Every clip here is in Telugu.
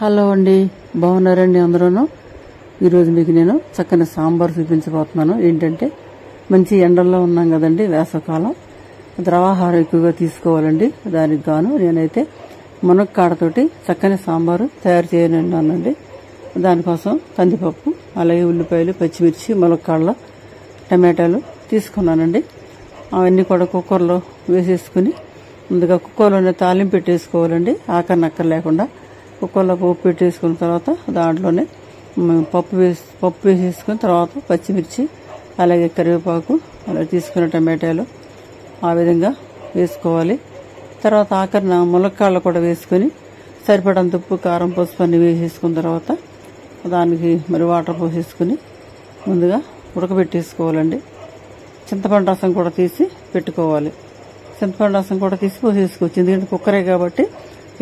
హలో అండి, బాగున్నారండి అందరూను. ఈరోజు మీకు నేను చక్కని సాంబార్ చూపించబోతున్నాను. ఏంటంటే మంచి ఎండల్లో ఉన్నాం కదండి, వేసవకాలం. ద్రవాహారం ఎక్కువగా తీసుకోవాలండి. దానికి గాను నేనైతే మునక్కాడతోటి చక్కని సాంబారు తయారు చేయనున్నానండి. దానికోసం కందిపప్పు, అలాగే ఉల్లిపాయలు, పచ్చిమిర్చి, మునక్కాడలు, టమాటాలు తీసుకున్నానండి. అవన్నీ కూడా కుక్కర్లో వేసేసుకుని ముందుగా కుక్కర్లోనే తాలింపు పెట్టేసుకోవాలండి. ఆకరనక్కర లేకుండా కుక్కర్లో పప్పు పెట్టేసుకున్న తర్వాత దాంట్లోనే పప్పు వేసేసుకుని తర్వాత పచ్చిమిర్చి, అలాగే కరివేపాకు, అలా తీసుకున్న టమాటాలు ఆ విధంగా వేసుకోవాలి. తర్వాత ఆఖరిన ములక్కాడలు కూడా వేసుకుని సరిపడంత ఉప్పు, కారం, పసుపు అన్ని వేసేసుకున్న తర్వాత దానికి మరి వాటర్ పోసేసుకుని ముందుగా ఉడకబెట్టేసుకోవాలండి. చింతపండు రసం కూడా తీసి పెట్టుకోవాలి. చింతపండు రసం కూడా తీసి పోసేసుకోవచ్చు, ఎందుకంటే కుక్కరే కాబట్టి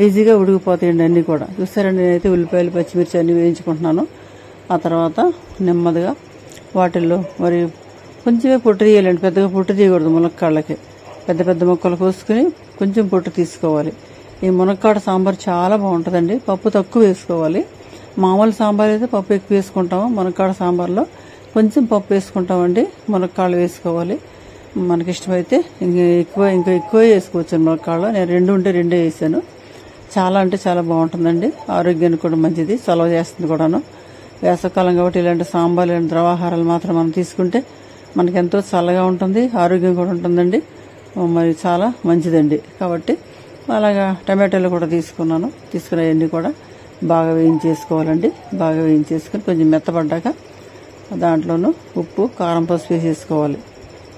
ఈజీగా ఉడికిపోతాయండి అన్నీ కూడా. చూస్తారండి, నేనైతే ఉల్లిపాయలు, పచ్చిమిర్చి అన్నీ వేయించుకుంటున్నాను. ఆ తర్వాత నెమ్మదిగా వాటిల్లో మరి కొంచెమే పొట్టు తీయాలండి, పెద్దగా పొట్టు తీయకూడదు. మునక్కాడలకి పెద్ద పెద్ద ముక్కలు కోసుకుని కొంచెం పొట్టు తీసుకోవాలి. ఈ మునక్కాడ సాంబార్ చాలా బాగుంటుందండి. పప్పు తక్కువ వేసుకోవాలి. మామూలు సాంబార్ అయితే పప్పు ఎక్కువ వేసుకుంటాము, మునక్కాడ సాంబార్లో కొంచెం పప్పు వేసుకుంటామండి. మునక్కాడలు వేసుకోవాలి. మనకి ఇష్టమైతే ఇంకా ఎక్కువ వేసుకోవచ్చు మునక్కాడలో. నేను రెండు ఉంటే రెండే వేసాను. చాలా అంటే చాలా బాగుంటుందండి. ఆరోగ్యానికి కూడా మంచిది, చలవ చేస్తుంది కూడాను. వేసవకాలం కాబట్టి ఇలాంటి సాంబార్, ఇలాంటి ద్రవాహారాలు మాత్రం మనం తీసుకుంటే మనకి ఎంతో చల్లగా ఉంటుంది, ఆరోగ్యం కూడా ఉంటుందండి. మరి చాలా మంచిదండి. కాబట్టి అలాగా టమాటాలు కూడా తీసుకున్నాను. తీసుకున్నవన్నీ కూడా బాగా వేయించేసుకోవాలండి. బాగా వేయించేసుకుని కొంచెం మెత్తపడ్డాక దాంట్లోనూ ఉప్పు, కారం, పసుపు వేసేసుకోవాలి.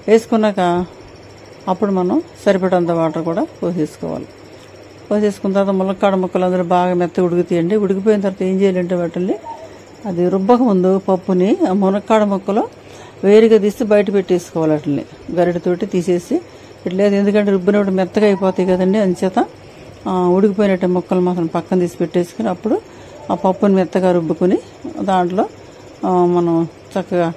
వేసుకున్నాక అప్పుడు మనం సరిపడంత వాటర్ కూడా పోసేసుకోవాలి. పోసేసుకున్న తర్వాత ములక్కాడ ముక్కలు అందరూ బాగా మెత్తగా ఉడుకుతాయండి. ఉడికిపోయిన తర్వాత ఏం చేయాలంటే వాటిని అది రుబ్బక ముందు పప్పుని ఆ మునక్కాడ ముక్కలు వేరుగా తీసి బయట పెట్టేసుకోవాలి. వాటిని గరిటెతోటి తీసేసి ఇట్లేదు, ఎందుకంటే రుబ్బినప్పుడు మెత్తగా అయిపోతాయి కదండి. అంచేత ఉడికిపోయినట్టు ముక్కలు మాత్రం పక్కన తీసి పెట్టేసుకుని అప్పుడు ఆ పప్పుని మెత్తగా రుబ్బుకుని దాంట్లో మనం చక్కగా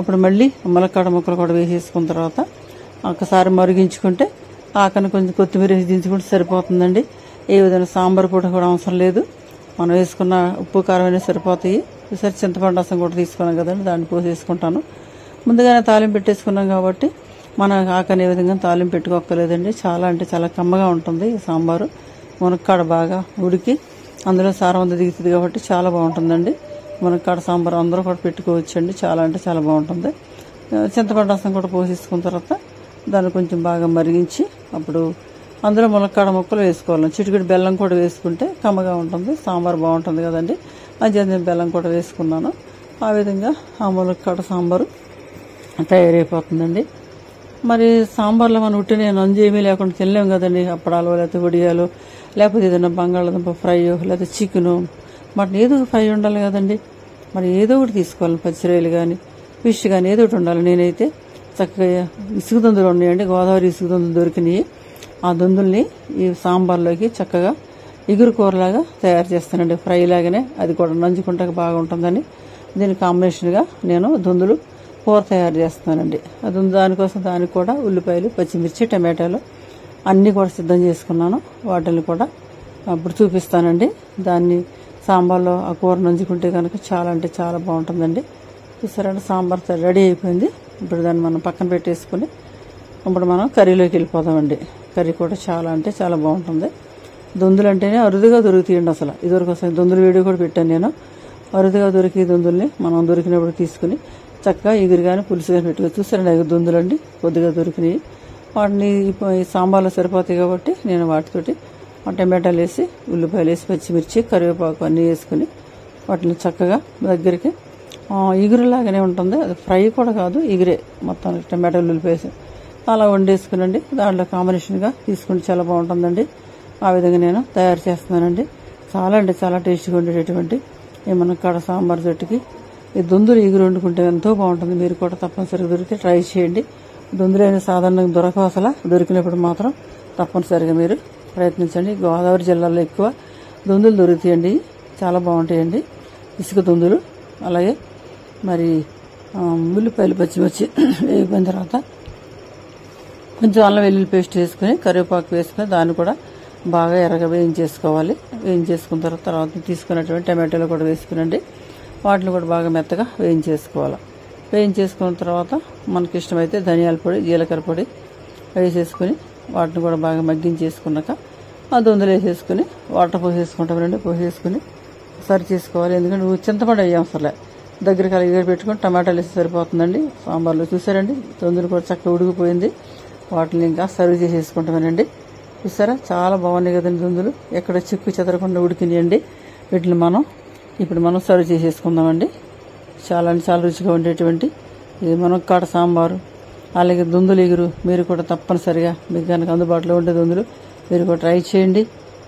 అప్పుడు మళ్ళీ ములక్కాడ ముక్కలు కూడా వేసేసుకున్న తర్వాత ఒకసారి మరిగించుకుంటే ఆకని కొంచెం కొత్తిమీర వేసి దించుకుంటే సరిపోతుందండి. ఏ విధంగా సాంబార్ పొడి కూడా అవసరం లేదు. మనం వేసుకున్న ఉప్పు, కారం అనేవి సరిపోతాయి. ఈసారి చింతపండు రసం కూడా తీసుకున్నాం కదండి, దాన్ని పోసేసుకుంటాను. ముందుగానే తాలింపు పెట్టేసుకున్నాం కాబట్టి మనం ఆకని ఏ విధంగా తాలింపు పెట్టుకోక్కర్లేదండి. చాలా అంటే చాలా కమ్మగా ఉంటుంది ఈ సాంబారు. మునక్కాడ బాగా ఉడికి అందులో సారం అంతా దిగుతుంది కాబట్టి చాలా బాగుంటుందండి. మునక్కాడ సాంబార్ అందరూ కూడా పెట్టుకోవచ్చండి. చాలా అంటే చాలా బాగుంటుంది. చింతపండు రసం కూడా పోసేసుకున్న తర్వాత దాన్ని కొంచెం బాగా మరిగించి అప్పుడు అందులో ములక్కాడ ముక్కలు వేసుకోవాలి. చిటికెడు బెల్లం కూడా వేసుకుంటే కమ్మగా ఉంటుంది, సాంబార్ బాగుంటుంది కదండి. అది నేను బెల్లం కూడా వేసుకున్నాను. ఆ విధంగా ఆ ములక్కాడ సాంబారు తయారైపోతుందండి. మరి సాంబార్లో మనం ఉట్టిన నంజు ఏమీ లేకుండా తినలేము కదండి. అప్పడాలు, లేకపోతే వడియాలు, లేకపోతే ఏదైనా బంగాళదుంప ఫ్రైయో, లేకపోతే చికెను, మటన్ ఏదో ఫ్రై ఉండాలి కదండి. మరి ఏదో ఒకటి తీసుకోవాలి. పచ్చిరొయ్యలు కానీ, ఫిష్ కానీ ఏదో ఒకటి ఉండాలి. నేనైతే చక్కగా ఇసుక దొందులు ఉన్నాయండి, గోదావరి ఇసుక దొందులు దొరికినాయి. ఆ దొందుల్ని ఈ సాంబార్లోకి చక్కగా ఇగురు కూరలాగా తయారు చేస్తానండి. ఫ్రై లాగానే అది కూడా నంచుకుంటే బాగా ఉంటుందని దీని కాంబినేషన్గా నేను దొందులు కూర తయారు చేస్తానండి. అది దానికోసం దానికి కూడా ఉల్లిపాయలు, పచ్చిమిర్చి, టమాటాలు అన్నీ కూడా సిద్ధం చేసుకున్నాను. వాటిని కూడా అప్పుడు చూపిస్తానండి. దాన్ని సాంబార్లో ఆ కూర నంచుకుంటే కనుక చాలా అంటే చాలా బాగుంటుందండి. చూసారంటే సాంబార్ రెడీ అయిపోయింది. ఇప్పుడు దాన్ని మనం పక్కన పెట్టేసుకుని ఇప్పుడు మనం కర్రీలోకి వెళ్ళిపోదామండి. కర్రీ కూడా చాలా అంటే చాలా బాగుంటుంది. దొందులు అంటేనే అరుదుగా దొరుకుతాయండి. అసలు ఇదివరకు అసలు దొందులు వీడియో కూడా పెట్టాను నేను. అరుదుగా దొరికే దొందుల్ని మనం దొరికినప్పుడు తీసుకుని చక్కగా ఎగురు కానీ పులుసు కానీ పెట్టుకుని చూసారండి. అవి దొందులు అండి కొద్దిగా దొరికినాయి. వాటిని ఈ సాంబార్లో సరిపోతాయి కాబట్టి నేను వాటితోటి టమాటాలు వేసి, ఉల్లిపాయలు వేసి, పచ్చిమిర్చి, కరివేపాకు అన్నీ వేసుకుని వాటిని చక్కగా దగ్గరికి ఇగురులాగానే ఉంటుంది. అది ఫ్రై కూడా కాదు, ఇగురే మొత్తం. టమాటాలు, ఉల్లిపాయ అలా వండేసుకునండి. దాంట్లో కాంబినేషన్గా తీసుకుంటే చాలా బాగుంటుందండి. ఆ విధంగా నేను తయారు చేస్తున్నానండి. చాలా అంటే చాలా టేస్టీగా ఉండేటటువంటి ఈ మునక్కాడ సాంబార్ జట్టుకి ఈ దొందులు ఇగురు వండుకుంటే ఎంతో బాగుంటుంది. మీరు కూడా తప్పనిసరిగా దొరికితే ట్రై చేయండి. దొందులు అయినా సాధారణంగా దొరకవు, అసలు దొరికినప్పుడు మాత్రం తప్పనిసరిగా మీరు ప్రయత్నించండి. గోదావరి జిల్లాలో ఎక్కువ దొందులు దొరుకుతాయండి, చాలా బాగుంటాయండి ఇసుక దొందులు. అలాగే మరి ఉల్లిపాయలు, పచ్చిమిర్చి వేగిపోయిన తర్వాత కొంచెం అల్లం వెల్లుల్లి పేస్ట్ వేసుకుని, కరివేపాకు వేసుకుని దాన్ని కూడా బాగా ఎర్రగా వేయించేసుకోవాలి. వేయించేసుకున్న తర్వాత తీసుకున్నటువంటి టమాటాలు కూడా వేసుకునండి. వాటిని కూడా బాగా మెత్తగా వేయించేసుకోవాలి. వేయించేసుకున్న తర్వాత మనకి ఇష్టమైతే ధనియాల పొడి, జీలకర్ర పొడి వేసేసుకుని వాటిని కూడా బాగా మగ్గించేసుకున్నాక ఆ దొందులు వేసేసుకుని వాటర్ పోసేసుకుంటామండి. పోసేసుకుని సరి చేసుకోవాలి. ఎందుకంటే చింతపండు వేయం అసలే, దగ్గరికి అలా పెట్టుకుని టమాటాలు వేసి సరిపోతుందండి సాంబార్లో. చూసారండి దొందులు కూడా చక్కగా ఉడికిపోయింది. వాటిని ఇంకా సర్వ్ చేసేసుకుంటామేనండి. చూసారా చాలా బాగున్నాయి కదండి దొందులు, ఎక్కడ చిక్కు చెదరకుండా ఉడికినాయండి. వీటిని ఇప్పుడు మనం సర్వ్ చేసేసుకుందామండి. చాలా రుచిగా ఉండేటువంటి ఇది మునక్కాడ సాంబారు, అలాగే దొందులు ఎగురు మీరు కూడా తప్పనిసరిగా మీకు కనుక అందుబాటులో ఉండే దొందులు మీరు కూడా ట్రై చేయండి.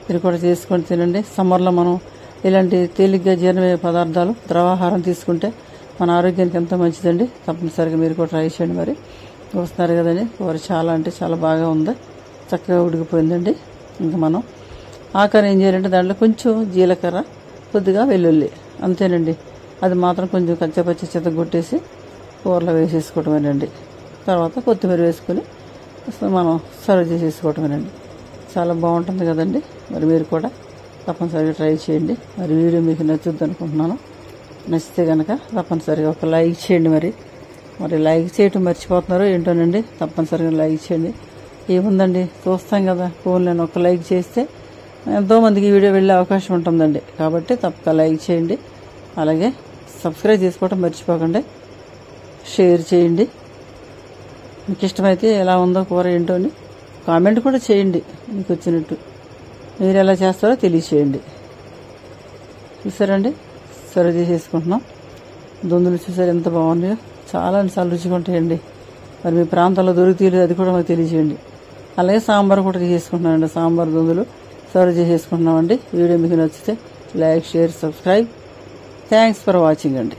మీరు కూడా చేసుకొని తినండి. సమ్మర్లో మనం ఇలాంటి తేలిగ్గా జీర్ణమయ్యే పదార్థాలు, ద్రవాహారం తీసుకుంటే మన ఆరోగ్యానికి ఎంతో మంచిదండి. తప్పనిసరిగా మీరు కూడా ట్రై చేయండి. మరి వస్తున్నారు కదండి, కూర చాలా బాగా ఉంది, చక్కగా ఉడికిపోయిందండి. ఇంకా మనం ఆఖరి ఏం చేయాలంటే దాంట్లో కొంచెం జీలకర్ర, కొద్దిగా వెల్లుల్లి, అంతేనండి. అది మాత్రం కొంచెం కచ్చపచ్చి చెత్తగొట్టేసి కూరలో వేసేసుకోవటమేనండి. తర్వాత కొత్తిమీర వేసుకుని మనం సర్వ్ చేసేసుకోవటమేనండి. చాలా బాగుంటుంది కదండి. మరి మీరు కూడా తప్పనిసరిగా ట్రై చేయండి. మరి వీడియో మీకు నచ్చుద్ది అనుకుంటున్నాను. నచ్చితే కనుక తప్పనిసరిగా ఒక లైక్ చేయండి. మరి లైక్ చేయటం మర్చిపోతున్నారో ఏంటోనండి, తప్పనిసరిగా లైక్ చేయండి. ఏముందండి, చూస్తాం కదా ఫోన్లో ఒక లైక్ చేస్తే ఎంతోమందికి ఈ వీడియో వెళ్ళే అవకాశం ఉంటుందండి. కాబట్టి తప్పక లైక్ చేయండి. అలాగే సబ్స్క్రైబ్ చేసుకోవటం మర్చిపోకండి. షేర్ చేయండి. మీకు ఇష్టమైతే ఎలా ఉందో కూర ఏంటో అని కామెంట్ కూడా చేయండి. మీకు వచ్చినట్టు మీరు ఎలా చేస్తారో తెలియచేయండి. చూసారండి, సర్వ్ చేసేసుకుంటున్నాం. దొందులు చూసారు ఎంత బాగున్నాయో, చాలా రుచిగా ఉంటాయండి. మరి మీ ప్రాంతంలో దొరుకుతాయి అది కూడా మాకు తెలియచేయండి. అలాగే సాంబార్ కూడా చేసేసుకుంటున్నామండి. సాంబార్ దొందులు సర్వ్ చేసేసుకుంటున్నామండి. వీడియో మీకు నచ్చితే like, share, subscribe. Thanks for watching అండి.